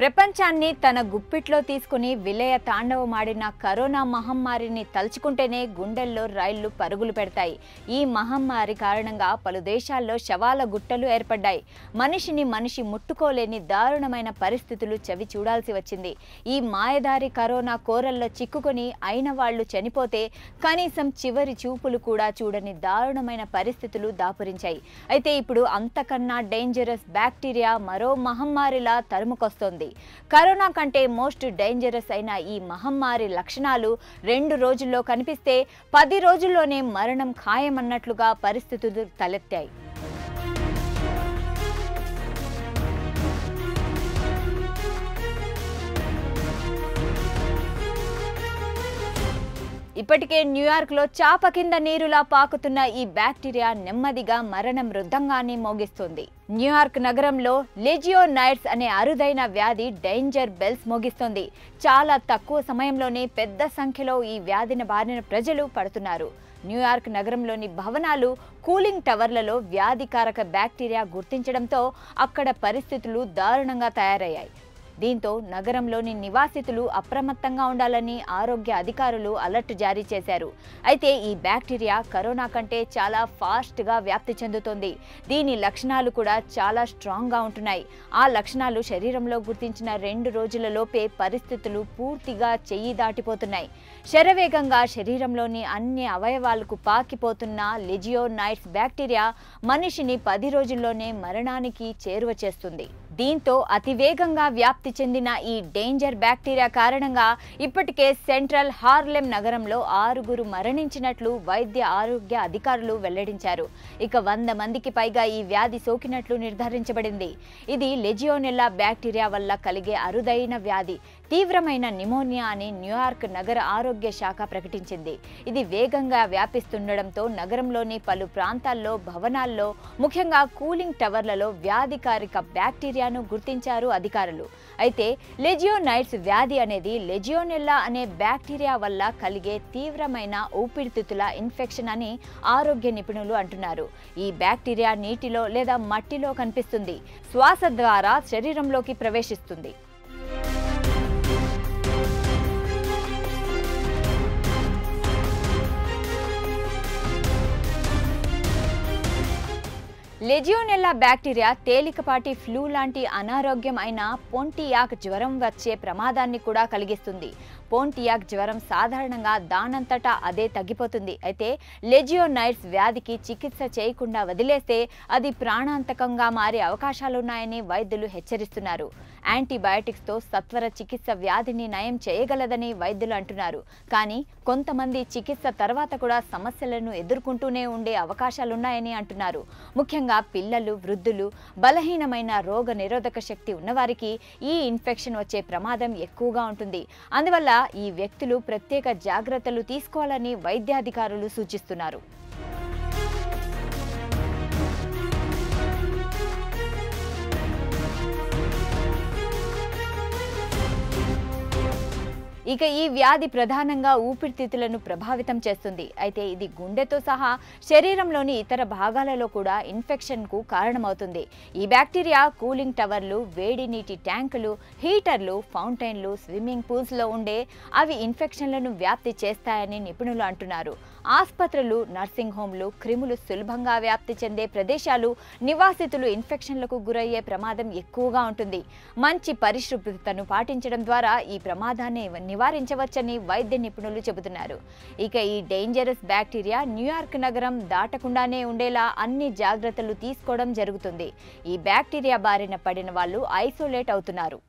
ప్రపంచాన్ని తన గుప్పిట్లో తీసుకుని విలయ తాండవమాడిన కరోనా మహమ్మారిని తలుచుకుంటేనే గుండెల్లో రైళ్లు పరుగులు పెడతాయి. ఈ మహమ్మారి కారణంగా పలు దేశాల్లో శవాల గుట్టలు ఏర్పడ్డాయి. మనిషిని మనిషి ముట్టుకోలేని దారుణమైన పరిస్థితులు చవి చూడాల్సి వచ్చింది. ఈ మాయదారి కరోనా కోరల్లో చిక్కుకొని అయిన వాళ్లు చనిపోతే కనీసం చివరి చూపులు కూడా చూడని దారుణమైన పరిస్థితులు దాపురించాయి. అయితే ఇప్పుడు అంతకన్నా డేంజరస్ బ్యాక్టీరియా మరో మహమ్మారిలా తరుముకొస్తోంది. కరోనా కంటే మోస్ట్ డేంజరస్ అయిన ఈ మహమ్మారి లక్షణాలు 2 రోజుల్లో కనిపిస్తే 10 రోజుల్లోనే మరణం ఖాయమన్నట్లుగా పరిస్థితులు తలెత్తాయి. ఇప్పటికే న్యూయార్క్లో చాప కింద నీరులా పాకుతున్న ఈ బ్యాక్టీరియా నెమ్మదిగా మరణ మృదంగాన్ని మోగిస్తుంది. న్యూయార్క్ నగరంలో లెజియోనైడ్స్ అనే అరుదైన వ్యాధి డేంజర్ బెల్స్ మోగిస్తోంది. చాలా తక్కువ సమయంలోనే పెద్ద సంఖ్యలో ఈ వ్యాధిని బారిన ప్రజలు పడుతున్నారు. న్యూయార్క్ నగరంలోని భవనాలు, కూలింగ్ టవర్లలో వ్యాధికారక బ్యాక్టీరియా గుర్తించడంతో అక్కడ పరిస్థితులు దారుణంగా తయారయ్యాయి. దీంతో నగరంలోని నివాసితులు అప్రమత్తంగా ఉండాలని ఆరోగ్య అధికారులు అలర్ట్ జారీ చేశారు. అయితే ఈ బ్యాక్టీరియా కరోనా కంటే చాలా ఫాస్ట్గా వ్యాప్తి చెందుతోంది. దీని లక్షణాలు కూడా చాలా స్ట్రాంగ్గా ఉంటున్నాయి. ఆ లక్షణాలు శరీరంలో గుర్తించిన 2 రోజులలోపే పరిస్థితులు పూర్తిగా చెయ్యి దాటిపోతున్నాయి. శరవేగంగా శరీరంలోని అన్ని అవయవాలకు పాకిపోతున్న లెజియోనైడ్స్ బ్యాక్టీరియా మనిషిని 10 రోజుల్లోనే మరణానికి చేరువ చేస్తుంది. దీంతో అతివేగంగా వ్యాప్తి చెందిన ఈ డేంజర్ బ్యాక్టీరియా కారణంగా ఇప్పటికే సెంట్రల్ హార్లెమ్ నగరంలో 6 మరణించినట్లు వైద్య ఆరోగ్య అధికారులు వెల్లడించారు. ఇక 100 మందికి పైగా ఈ వ్యాధి సోకినట్లు నిర్ధారించబడింది. ఇది లెజియోనెల్లా బ్యాక్టీరియా వల్ల కలిగే అరుదైన వ్యాధి, తీవ్రమైన నిమోనియా అని న్యూయార్క్ నగర ఆరోగ్య శాఖ ప్రకటించింది. ఇది వేగంగా వ్యాపిస్తుండడంతో నగరంలోని పలు ప్రాంతాల్లో, భవనాల్లో, ముఖ్యంగా కూలింగ్ టవర్లలో వ్యాధికారిక బ్యాక్టీరియాను గుర్తించారు అధికారులు. అయితే లెజియోనైడ్స్ వ్యాధి అనేది లెజియోనెల్లా అనే బ్యాక్టీరియా వల్ల కలిగే తీవ్రమైన ఊపిరితిత్తుల ఇన్ఫెక్షన్ అని ఆరోగ్య నిపుణులు అంటున్నారు. ఈ బ్యాక్టీరియా నీటిలో లేదా మట్టిలో కనిపిస్తుంది, శ్వాస ద్వారా శరీరంలోకి ప్రవేశిస్తుంది. లెజియోనెల్లా బ్యాక్టీరియా తేలికపాటి ఫ్లూ లాంటి అనారోగ్యం అయిన పోంటియాక్ జ్వరం వచ్చే ప్రమాదాన్ని కూడా కలిగిస్తుంది. పోంటియాక్ జ్వరం సాధారణంగా దానంతటా అదే తగ్గిపోతుంది. అయితే లెజియోనైడ్స్ వ్యాధికి చికిత్స చేయకుండా వదిలేస్తే అది ప్రాణాంతకంగా మారే అవకాశాలున్నాయని వైద్యులు హెచ్చరిస్తున్నారు. యాంటీబయాటిక్స్తో సత్వర చికిత్స వ్యాధిని నయం చేయగలదని వైద్యులు అంటున్నారు. కానీ కొంతమంది చికిత్స తర్వాత కూడా సమస్యలను ఎదుర్కొంటూనే ఉండే అవకాశాలున్నాయని అంటున్నారు. ముఖ్యంగా పిల్లలు, వృద్ధులు, బలహీనమైన రోగ నిరోధక శక్తి ఉన్నవారికి ఈ ఇన్ఫెక్షన్ వచ్చే ప్రమాదం ఎక్కువగా ఉంటుంది. అందువల్ల ఈ వ్యక్తులు ప్రత్యేక జాగ్రత్తలు తీసుకోవాలని వైద్యాధికారులు సూచిస్తున్నారు. ఇక ఈ వ్యాధి ప్రధానంగా ఊపిరితిత్తులను ప్రభావితం చేస్తుంది. అయితే ఇది గుండెతో సహా శరీరంలోని ఇతర భాగాలలో కూడా ఇన్ఫెక్షన్కు కారణమవుతుంది. ఈ బ్యాక్టీరియా కూలింగ్ టవర్లు, వేడి నీటి ట్యాంకులు, హీటర్లు, ఫౌంటైన్లు, స్విమ్మింగ్ పూల్స్లో ఉండే అవి ఇన్ఫెక్షన్లను వ్యాప్తి చేస్తాయని నిపుణులు అంటున్నారు. ఆసుపత్రులు, నర్సింగ్ హోంలు, క్రిములు సులభంగా వ్యాప్తి చెందే ప్రదేశాలు, నివాసితులు ఇన్ఫెక్షన్లకు గురయ్యే ప్రమాదం ఎక్కువగా ఉంటుంది. మంచి పరిశుభ్రతను పాటించడం ద్వారా ఈ ప్రమాదాన్ని నివారించవచ్చని వైద్య నిపుణులు చెబుతున్నారు. ఇక ఈ డేంజరస్ బ్యాక్టీరియా న్యూయార్క్ నగరం దాటకుండానే ఉండేలా అన్ని జాగ్రత్తలు తీసుకోవడం జరుగుతుంది. ఈ బ్యాక్టీరియా బారిన పడిన వాళ్ళు ఐసోలేట్ అవుతున్నారు.